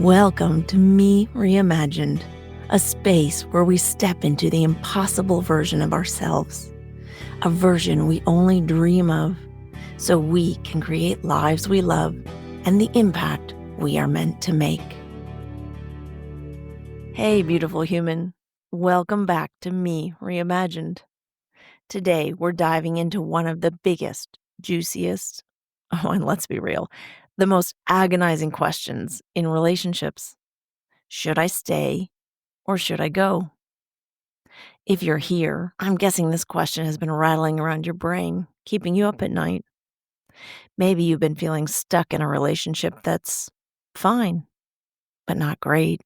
Welcome to Me Reimagined, a space where we step into the impossible version of ourselves, a version we only dream of, so we can create lives we love and the impact we are meant to make. Hey, beautiful human. Welcome back to Me Reimagined. Today, we're diving into one of the biggest, juiciest, and let's be real, the most agonizing questions in relationships. Should I stay or should I go? If you're here, I'm guessing this question has been rattling around your brain, keeping you up at night. Maybe you've been feeling stuck in a relationship that's fine, but not great.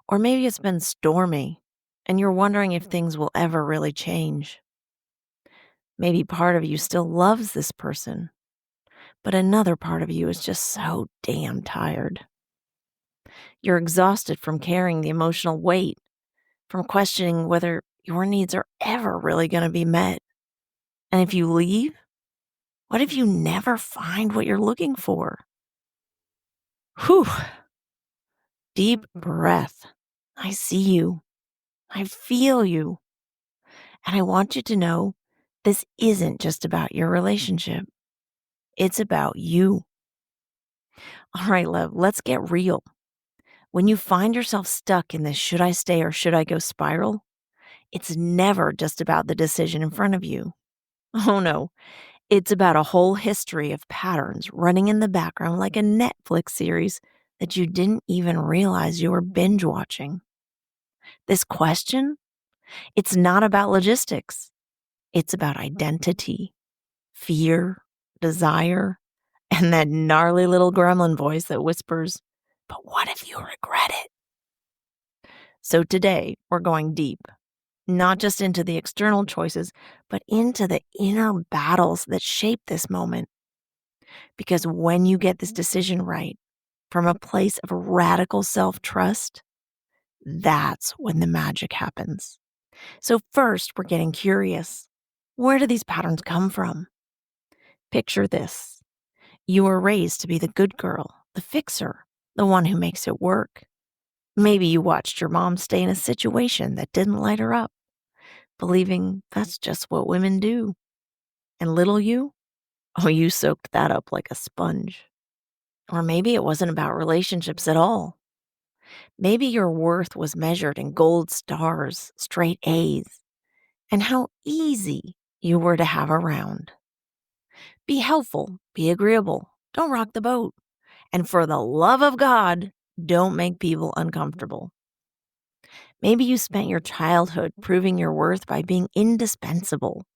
Or maybe it's been stormy and you're wondering if things will ever really change. Maybe part of you still loves this person, but another part of you is just so damn tired. You're exhausted from carrying the emotional weight, from questioning whether your needs are ever really going to be met. And if you leave, what if you never find what you're looking for? Whew. Deep breath. I see you. I feel you. And I want you to know this isn't just about your relationship. It's about you. All right, love, let's get real. When you find yourself stuck in this should I stay or should I go spiral, it's never just about the decision in front of you. Oh no, it's about a whole history of patterns running in the background like a Netflix series that you didn't even realize you were binge watching. This question, it's not about logistics. It's about identity, fear, desire, and that gnarly little gremlin voice that whispers, "But what if you regret it?" So today, we're going deep, not just into the external choices, but into the inner battles that shape this moment. Because when you get this decision right, from a place of radical self-trust, that's when the magic happens. So first, we're getting curious. Where do these patterns come from? Picture this. You were raised to be the good girl, the fixer, the one who makes it work. Maybe you watched your mom stay in a situation that didn't light her up, believing that's just what women do. And little you, oh, you soaked that up like a sponge. Or maybe it wasn't about relationships at all. Maybe your worth was measured in gold stars, straight A's, and how easy you were to have around. Be helpful, be agreeable, don't rock the boat. And for the love of God, don't make people uncomfortable. Maybe you spent your childhood proving your worth by being indispensable,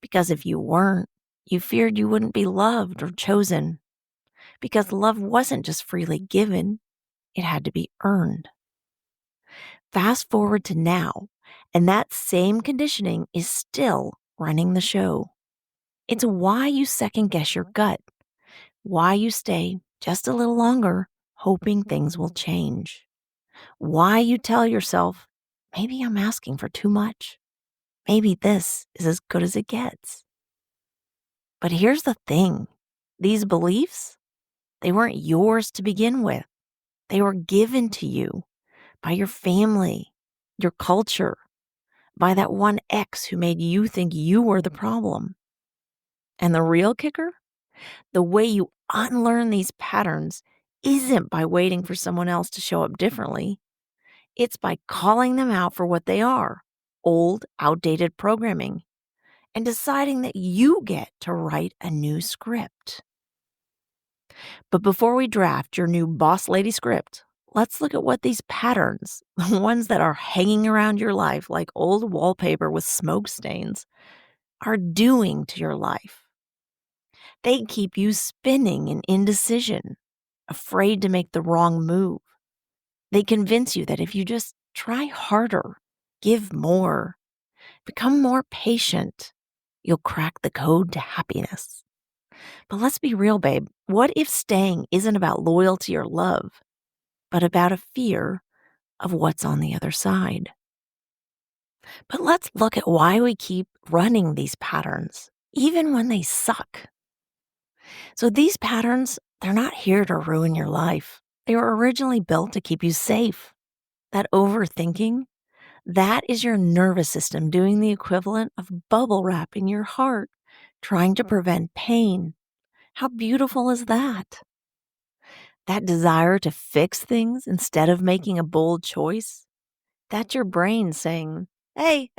because if you weren't, you feared you wouldn't be loved or chosen, because love wasn't just freely given, it had to be earned. Fast forward to now, and that same conditioning is still running the show. It's why you second guess your gut, why you stay just a little longer, hoping things will change, why you tell yourself, maybe I'm asking for too much. Maybe this is as good as it gets. But here's the thing. These beliefs, they weren't yours to begin with. They were given to you by your family, your culture, by that one ex who made you think you were the problem. And the real kicker? The way you unlearn these patterns isn't by waiting for someone else to show up differently. It's by calling them out for what they are, old, outdated programming, and deciding that you get to write a new script. But before we draft your new boss lady script, let's look at what these patterns, the ones that are hanging around your life like old wallpaper with smoke stains, are doing to your life. They keep you spinning in indecision, afraid to make the wrong move. They convince you that if you just try harder, give more, become more patient, you'll crack the code to happiness. But let's be real, babe. What if staying isn't about loyalty or love, but about a fear of what's on the other side? But let's look at why we keep running these patterns, even when they suck. So these patterns, they're not here to ruin your life. They were originally built to keep you safe. That overthinking, that is your nervous system doing the equivalent of bubble wrap in your heart, trying to prevent pain. How beautiful is that? That desire to fix things instead of making a bold choice, that's your brain saying, hey,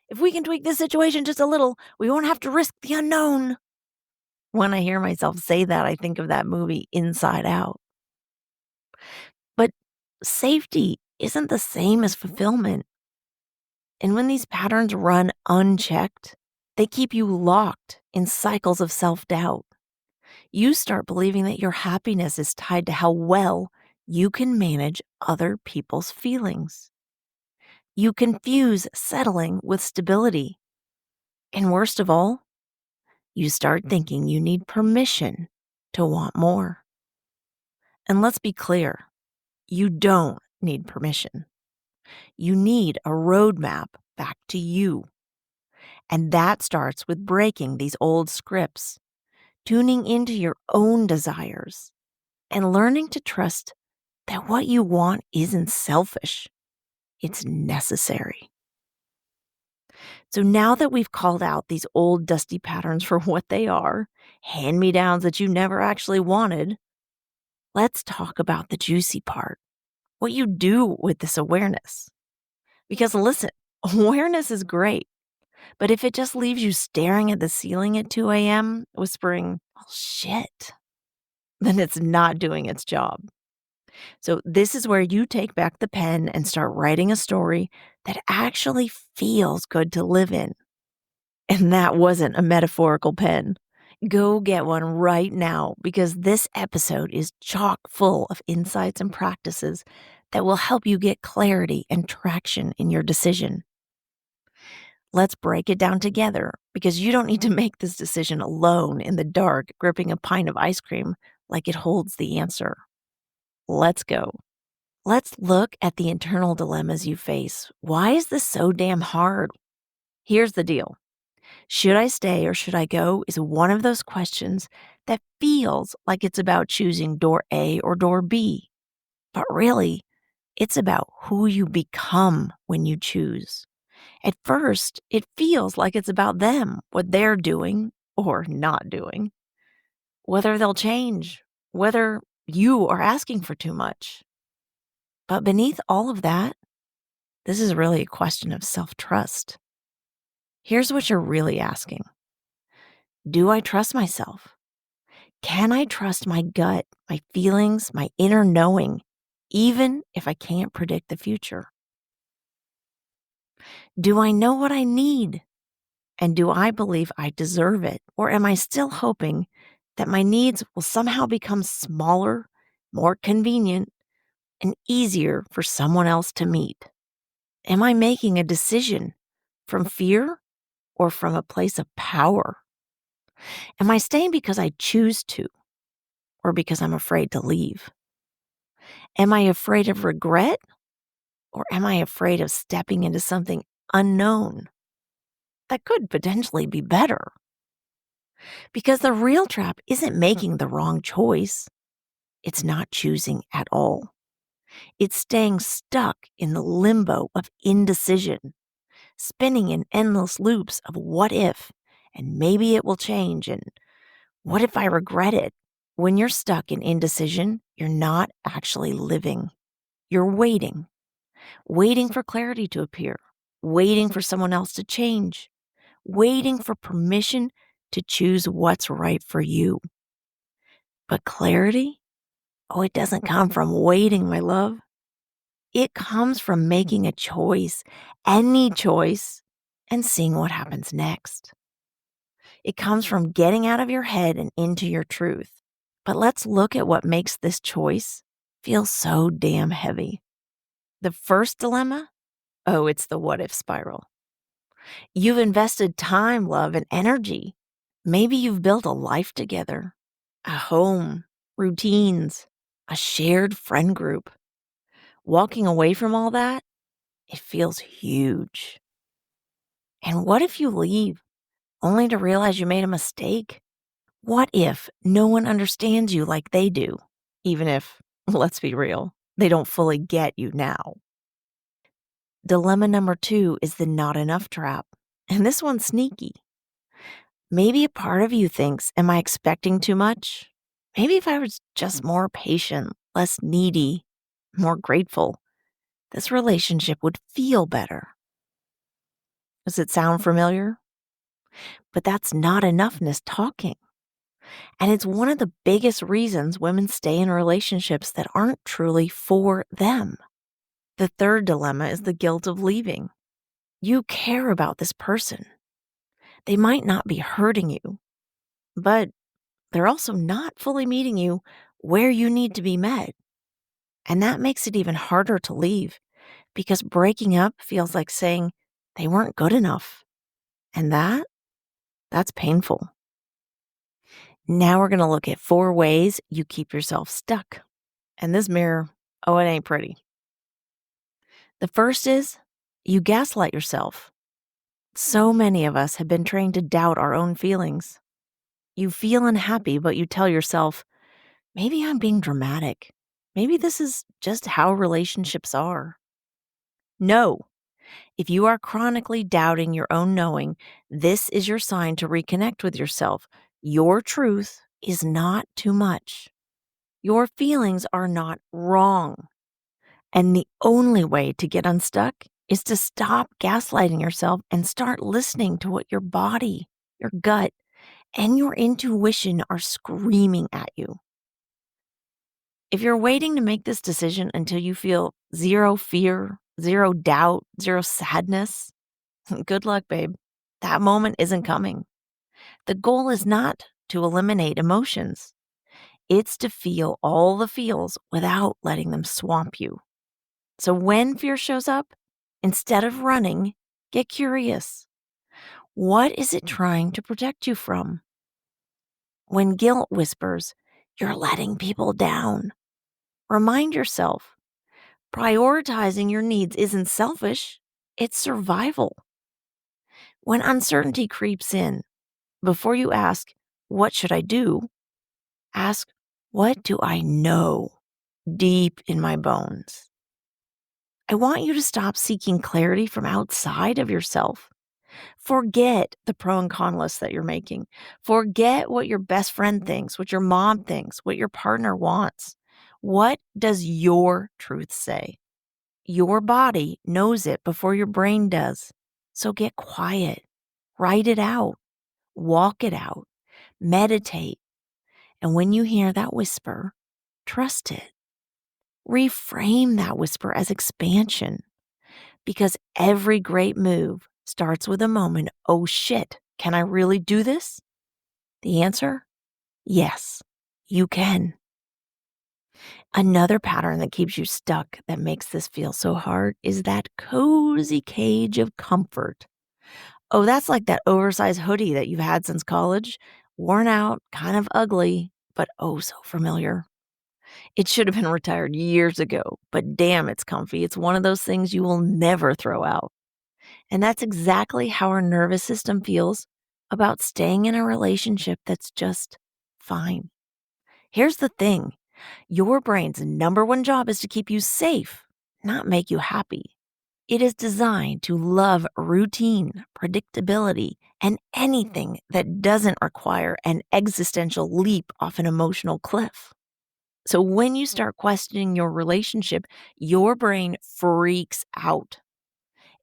if we can tweak this situation just a little, we won't have to risk the unknown. When I hear myself say that, I think of that movie Inside Out. But safety isn't the same as fulfillment. And when these patterns run unchecked, they keep you locked in cycles of self doubt. You start believing that your happiness is tied to how well you can manage other people's feelings. You confuse settling with stability. And worst of all, you start thinking you need permission to want more. And let's be clear, you don't need permission. You need a roadmap back to you. And that starts with breaking these old scripts, tuning into your own desires, and learning to trust that what you want isn't selfish, it's necessary. So now that we've called out these old dusty patterns for what they are, hand-me-downs that you never actually wanted, let's talk about the juicy part, what you do with this awareness. Because listen, awareness is great, but if it just leaves you staring at the ceiling at 2 a.m., whispering, oh shit, then it's not doing its job. So this is where you take back the pen and start writing a story that actually feels good to live in. And that wasn't a metaphorical pen. Go get one right now because this episode is chock full of insights and practices that will help you get clarity and traction in your decision. Let's break it down together because you don't need to make this decision alone in the dark, gripping a pint of ice cream like it holds the answer. Let's go. Let's look at the internal dilemmas you face. Why is this so damn hard? Here's the deal. Should I stay or should I go is one of those questions that feels like it's about choosing door A or door B. But really, it's about who you become when you choose. At first, it feels like it's about them, what they're doing or not doing, whether they'll change, whether you are asking for too much. But beneath all of that, this is really a question of self-trust. Here's what you're really asking. Do I trust myself? Can I trust my gut, my feelings, my inner knowing, even if I can't predict the future? Do I know what I need? And do I believe I deserve it? Or am I still hoping that my needs will somehow become smaller, more convenient, and easier for someone else to meet? Am I making a decision from fear or from a place of power? Am I staying because I choose to or because I'm afraid to leave? Am I afraid of regret or am I afraid of stepping into something unknown that could potentially be better? Because the real trap isn't making the wrong choice. It's not choosing at all. It's staying stuck in the limbo of indecision, spinning in endless loops of what if, and maybe it will change, and what if I regret it? When you're stuck in indecision, you're not actually living. You're waiting for clarity to appear, waiting for someone else to change, waiting for permission to choose what's right for you. But clarity? Oh, it doesn't come from waiting, my love. It comes from making a choice, any choice, and seeing what happens next. It comes from getting out of your head and into your truth. But let's look at what makes this choice feel so damn heavy. The first dilemma? Oh, it's the what if spiral. You've invested time, love, and energy. Maybe you've built a life together, a home, routines, a shared friend group. Walking away from all that, it feels huge. And what if you leave only to realize you made a mistake? What if no one understands you like they do, even if Let's be real, they don't fully get you now. Dilemma number 2 is the not enough trap. And this one's sneaky. Maybe a part of you thinks, am I expecting too much? Maybe if I was just more patient, less needy, more grateful, this relationship would feel better. Does it sound familiar? But that's not enoughness talking. And it's one of the biggest reasons women stay in relationships that aren't truly for them. The third dilemma is the guilt of leaving. You care about this person. They might not be hurting you, but they're also not fully meeting you where you need to be met. And that makes it even harder to leave because breaking up feels like saying they weren't good enough. And that's painful. Now we're going to look at 4 ways you keep yourself stuck. And this mirror, oh, it ain't pretty. The first is you gaslight yourself. So many of us have been trained to doubt our own feelings. You feel unhappy, but you tell yourself, maybe I'm being dramatic. Maybe this is just how relationships are. No, if you are chronically doubting your own knowing, this is your sign to reconnect with yourself. Your truth is not too much. Your feelings are not wrong. And the only way to get unstuck is to stop gaslighting yourself and start listening to what your body, your gut, and your intuition are screaming at you. If you're waiting to make this decision until you feel zero fear, zero doubt, zero sadness, good luck, babe. That moment isn't coming. The goal is not to eliminate emotions. It's to feel all the feels without letting them swamp you. So when fear shows up, instead of running, get curious. What is it trying to protect you from? When guilt whispers, you're letting people down, remind yourself, prioritizing your needs isn't selfish, it's survival. When uncertainty creeps in, before you ask, what should I do? Ask, what do I know deep in my bones? I want you to stop seeking clarity from outside of yourself. Forget the pro and con list that you're making. Forget what your best friend thinks, what your mom thinks, what your partner wants. What does your truth say? Your body knows it before your brain does. So get quiet, write it out, walk it out, meditate. And when you hear that whisper, trust it. Reframe that whisper as expansion because every great move starts with a moment, oh shit, can I really do this? The answer? Yes, you can. Another pattern that keeps you stuck that makes this feel so hard is that cozy cage of comfort. Oh, that's like that oversized hoodie that you've had since college, worn out, kind of ugly, but oh so familiar. It should have been retired years ago, but damn, it's comfy. It's one of those things you will never throw out. And that's exactly how our nervous system feels about staying in a relationship that's just fine. Here's the thing. Your brain's number one job is to keep you safe, not make you happy. It is designed to love routine, predictability, and anything that doesn't require an existential leap off an emotional cliff. So when you start questioning your relationship, your brain freaks out.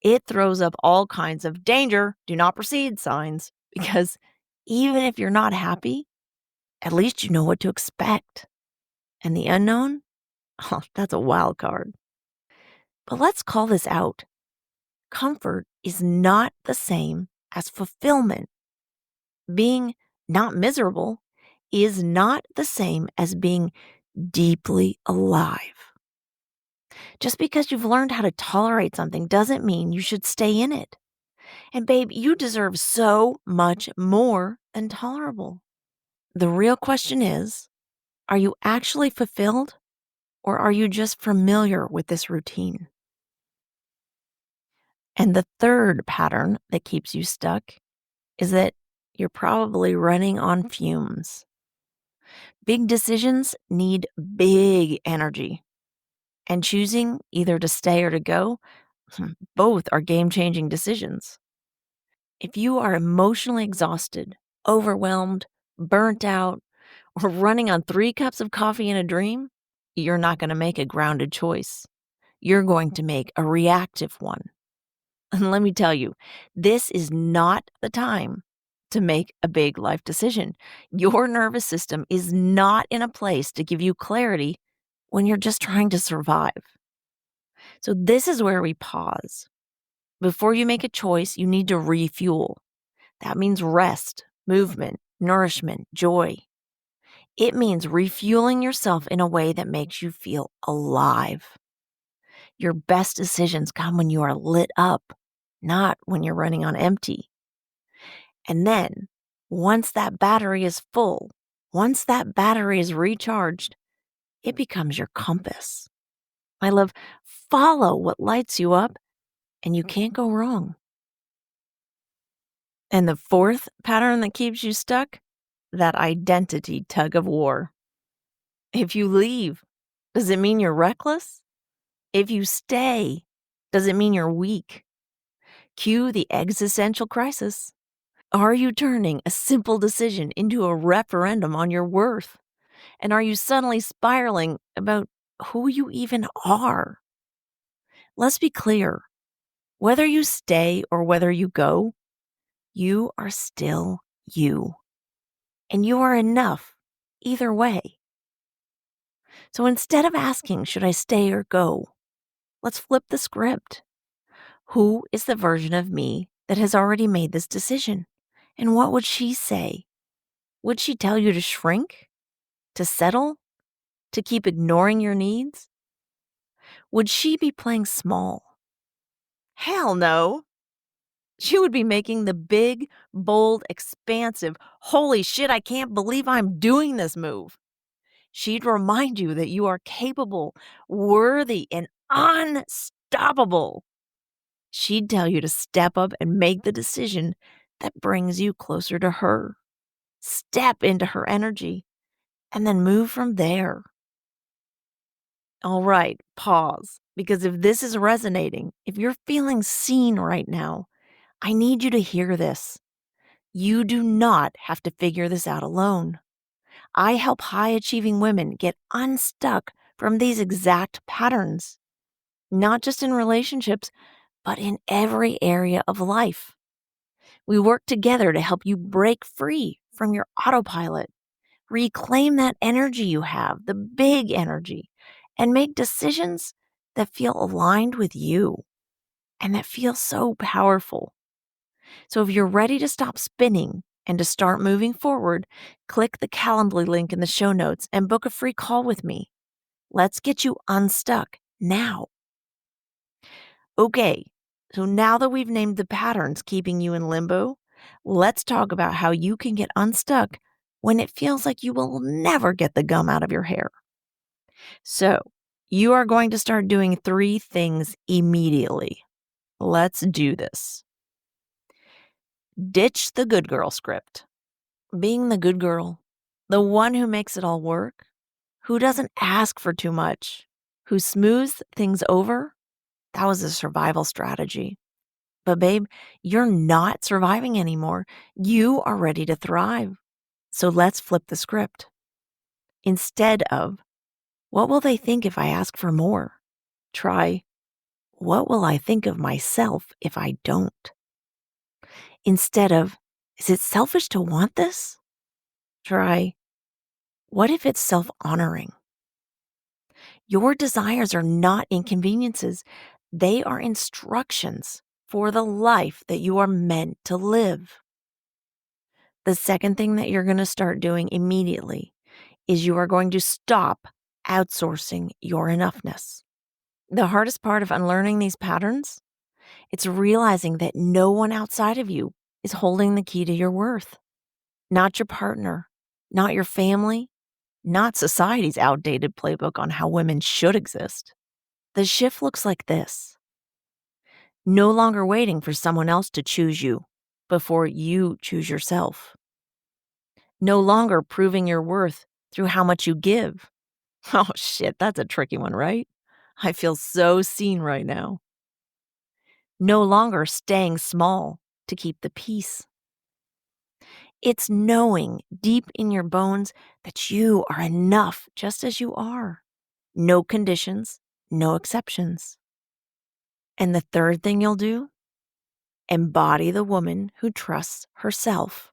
It throws up all kinds of danger, do not proceed signs, because even if you're not happy, at least you know what to expect. And the unknown? Oh, that's a wild card. But let's call this out. Comfort is not the same as fulfillment. Being not miserable is not the same as being deeply alive. Just because you've learned how to tolerate something doesn't mean you should stay in it. And babe, you deserve so much more than tolerable. The real question is, are you actually fulfilled or are you just familiar with this routine? And the third pattern that keeps you stuck is that you're probably running on fumes. Big decisions need big energy, and choosing either to stay or to go, both are game changing decisions. If you are emotionally exhausted, overwhelmed, burnt out, or running on 3 cups of coffee and a dream, you're not going to make a grounded choice. You're going to make a reactive one. And let me tell you, this is not the time to make a big life decision. Your nervous system is not in a place to give you clarity when you're just trying to survive. So, this is where we pause. Before you make a choice, you need to refuel. That means rest, movement, nourishment, joy. It means refueling yourself in a way that makes you feel alive. Your best decisions come when you are lit up, not when you're running on empty. And then, once that battery is full, once that battery is recharged, it becomes your compass. My love, follow what lights you up, and you can't go wrong. And the fourth pattern that keeps you stuck, that identity tug of war. If you leave, does it mean you're reckless? If you stay, does it mean you're weak? Cue the existential crisis. Are you turning a simple decision into a referendum on your worth? And are you suddenly spiraling about who you even are? Let's be clear. Whether you stay or whether you go, you are still you. And you are enough either way. So instead of asking, should I stay or go? Let's flip the script. Who is the version of me that has already made this decision? And what would she say? Would she tell you to shrink? To settle? To keep ignoring your needs? Would she be playing small? Hell no. She would be making the big, bold, expansive, holy shit, I can't believe I'm doing this move. She'd remind you that you are capable, worthy, and unstoppable. She'd tell you to step up and make the decision that brings you closer to her. Step into her energy and then move from there. All right, pause. Because if this is resonating, if you're feeling seen right now, I need you to hear this. You do not have to figure this out alone. I help high achieving women get unstuck from these exact patterns, not just in relationships, but in every area of life. We work together to help you break free from your autopilot, reclaim that energy you have, the big energy, and make decisions that feel aligned with you and that feel so powerful. So if you're ready to stop spinning and to start moving forward, click the Calendly link in the show notes and book a free call with me. Let's get you unstuck now. Okay, so now that we've named the patterns keeping you in limbo, let's talk about how you can get unstuck when it feels like you will never get the gum out of your hair. So, you are going to start doing 3 things immediately. Let's do this. Ditch the good girl script. Being the good girl, the one who makes it all work, who doesn't ask for too much, who smooths things over, that was a survival strategy. But babe, you're not surviving anymore. You are ready to thrive. So let's flip the script. Instead of, what will they think if I ask for more? Try, what will I think of myself if I don't? Instead of, is it selfish to want this? Try, what if it's self-honoring? Your desires are not inconveniences. They are instructions for the life that you are meant to live. The second thing that you're going to start doing immediately is you are going to stop outsourcing your enoughness. The hardest part of unlearning these patterns, it's realizing that no one outside of you is holding the key to your worth. Not your partner, not your family, not society's outdated playbook on how women should exist. The shift looks like this. No longer waiting for someone else to choose you before you choose yourself. No longer proving your worth through how much you give. Oh, shit, that's a tricky one, right? I feel so seen right now. No longer staying small to keep the peace. It's knowing deep in your bones that you are enough just as you are. No conditions, no exceptions. And the third thing you'll do, embody the woman who trusts herself.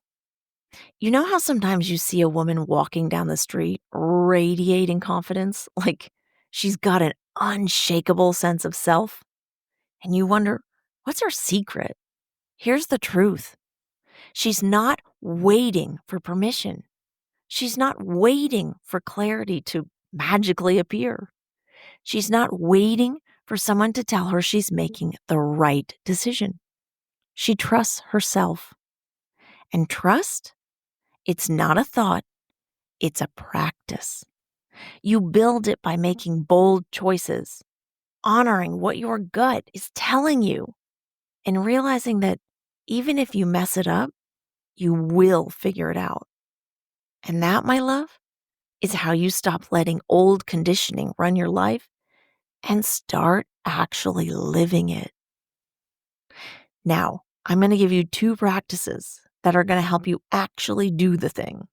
You know how sometimes you see a woman walking down the street radiating confidence, like she's got an unshakable sense of self? And you wonder, what's her secret? Here's the truth. She's not waiting for permission. She's not waiting for clarity to magically appear. She's not waiting for someone to tell her she's making the right decision. She trusts herself. And trust, it's not a thought, it's a practice. You build it by making bold choices, honoring what your gut is telling you, and realizing that even if you mess it up, you will figure it out. And that, my love, is how you stop letting old conditioning run your life and start actually living it. Now, I'm going to give you 2 practices that are going to help you actually do the thing.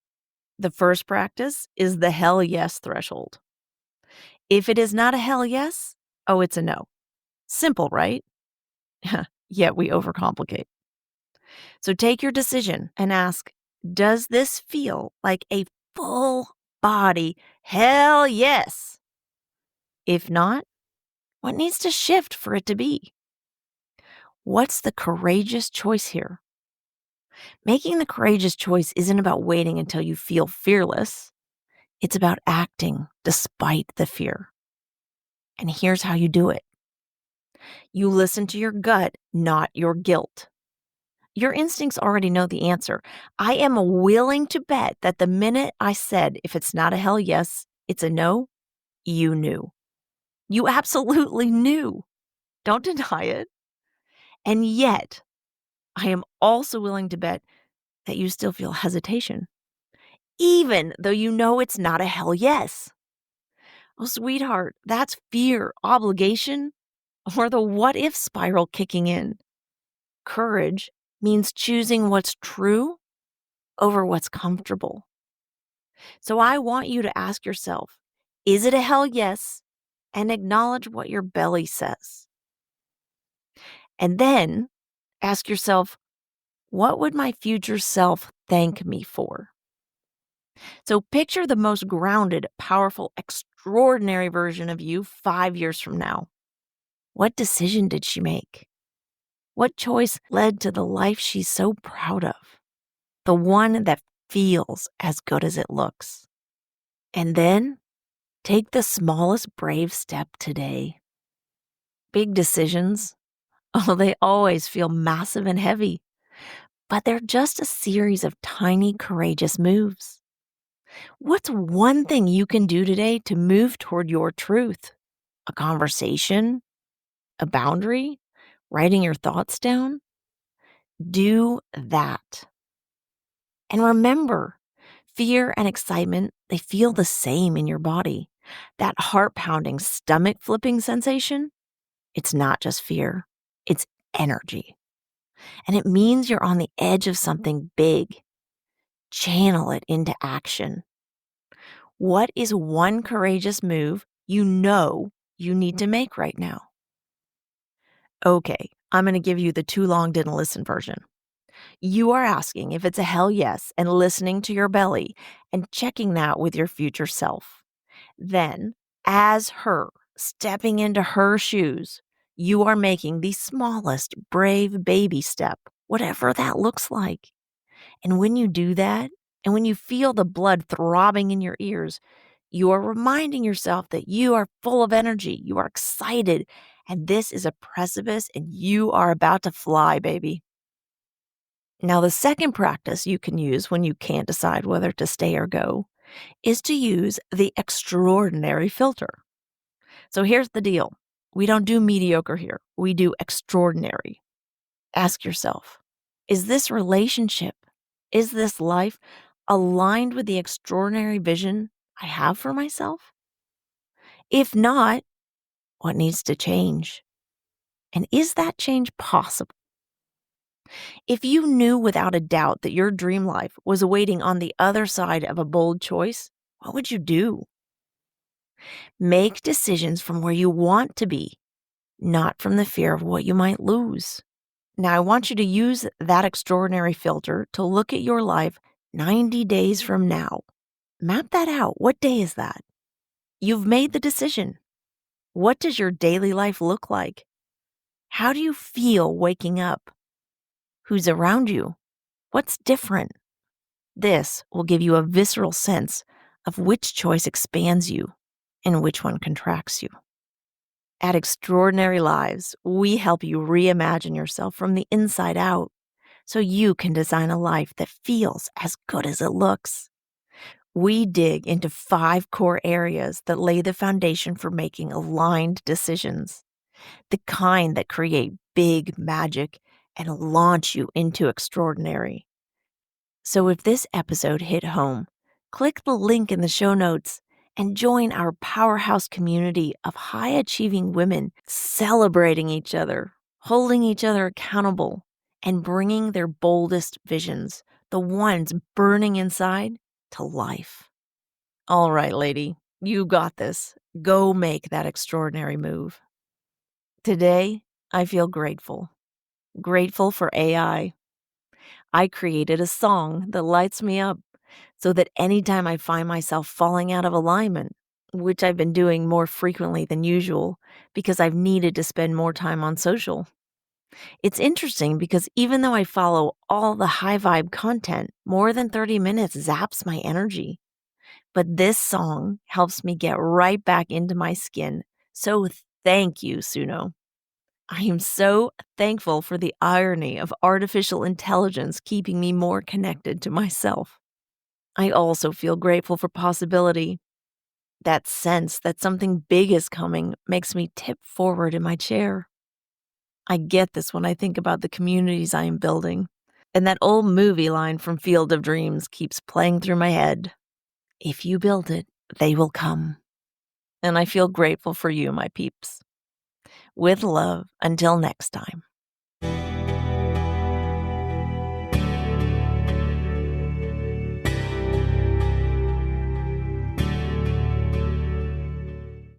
The first practice is the hell yes threshold. If it is not a hell yes, oh, it's a no. Simple, right? Yet we overcomplicate. So take your decision and ask, does this feel like a full body hell yes? If not, what needs to shift for it to be? What's the courageous choice here? Making the courageous choice isn't about waiting until you feel fearless. It's about acting despite the fear. And here's how you do it. You listen to your gut, not your guilt. Your instincts already know the answer. I am willing to bet that the minute I said, if it's not a hell yes, it's a no, you knew. You absolutely knew. Don't deny it. And yet, I am also willing to bet that you still feel hesitation, even though you know it's not a hell yes. Oh, sweetheart, that's fear, obligation, or the what if spiral kicking in. Courage means choosing what's true over what's comfortable. So I want you to ask yourself, is it a hell yes? And acknowledge what your belly says. And then ask yourself, what would my future self thank me for? So picture the most grounded, powerful, extraordinary version of you 5 years from now. What decision did she make? What choice led to the life she's so proud of? The one that feels as good as it looks. And then take the smallest brave step today. Big decisions, oh, they always feel massive and heavy, but they're just a series of tiny, courageous moves. What's one thing you can do today to move toward your truth? A conversation? A boundary? Writing your thoughts down? Do that. And remember, fear and excitement, they feel the same in your body. That heart-pounding, stomach-flipping sensation, it's not just fear, it's energy. And it means you're on the edge of something big. Channel it into action. What is one courageous move you know you need to make right now? Okay, I'm going to give you the too long didn't listen version. You are asking if it's a hell yes and listening to your belly and checking that with your future self. Then, as her, stepping into her shoes, you are making the smallest brave baby step, whatever that looks like. And when you do that, and when you feel the blood throbbing in your ears, you are reminding yourself that you are full of energy, you are excited, and this is a precipice and you are about to fly, baby. Now, the second practice you can use when you can't decide whether to stay or go is to use the extraordinary filter. So here's the deal. We don't do mediocre here. We do extraordinary. Ask yourself, is this relationship, is this life aligned with the extraordinary vision I have for myself? If not, what needs to change? And is that change possible? If you knew without a doubt that your dream life was awaiting on the other side of a bold choice, what would you do? Make decisions from where you want to be, not from the fear of what you might lose. Now, I want you to use that extraordinary filter to look at your life 90 days from now. Map that out. What day is that? You've made the decision. What does your daily life look like? How do you feel waking up? Who's around you? What's different? This will give you a visceral sense of which choice expands you and which one contracts you. At Extraordinary Lives, we help you reimagine yourself from the inside out so you can design a life that feels as good as it looks. We dig into 5 core areas that lay the foundation for making aligned decisions, the kind that create big magic and launch you into extraordinary. So if this episode hit home, click the link in the show notes and join our powerhouse community of high-achieving women celebrating each other, holding each other accountable, and bringing their boldest visions, the ones burning inside, to life. All right, lady, you got this. Go make that extraordinary move. Today, I feel grateful. Grateful for AI. I created a song that lights me up so that anytime I find myself falling out of alignment, which I've been doing more frequently than usual because I've needed to spend more time on social. It's interesting because even though I follow all the high vibe content, more than 30 minutes zaps my energy. But this song helps me get right back into my skin. So thank you, Suno. I am so thankful for the irony of artificial intelligence keeping me more connected to myself. I also feel grateful for possibility. That sense that something big is coming makes me tip forward in my chair. I get this when I think about the communities I am building. And that old movie line from Field of Dreams keeps playing through my head. If you build it, they will come. And I feel grateful for you, my peeps. With love, until next time.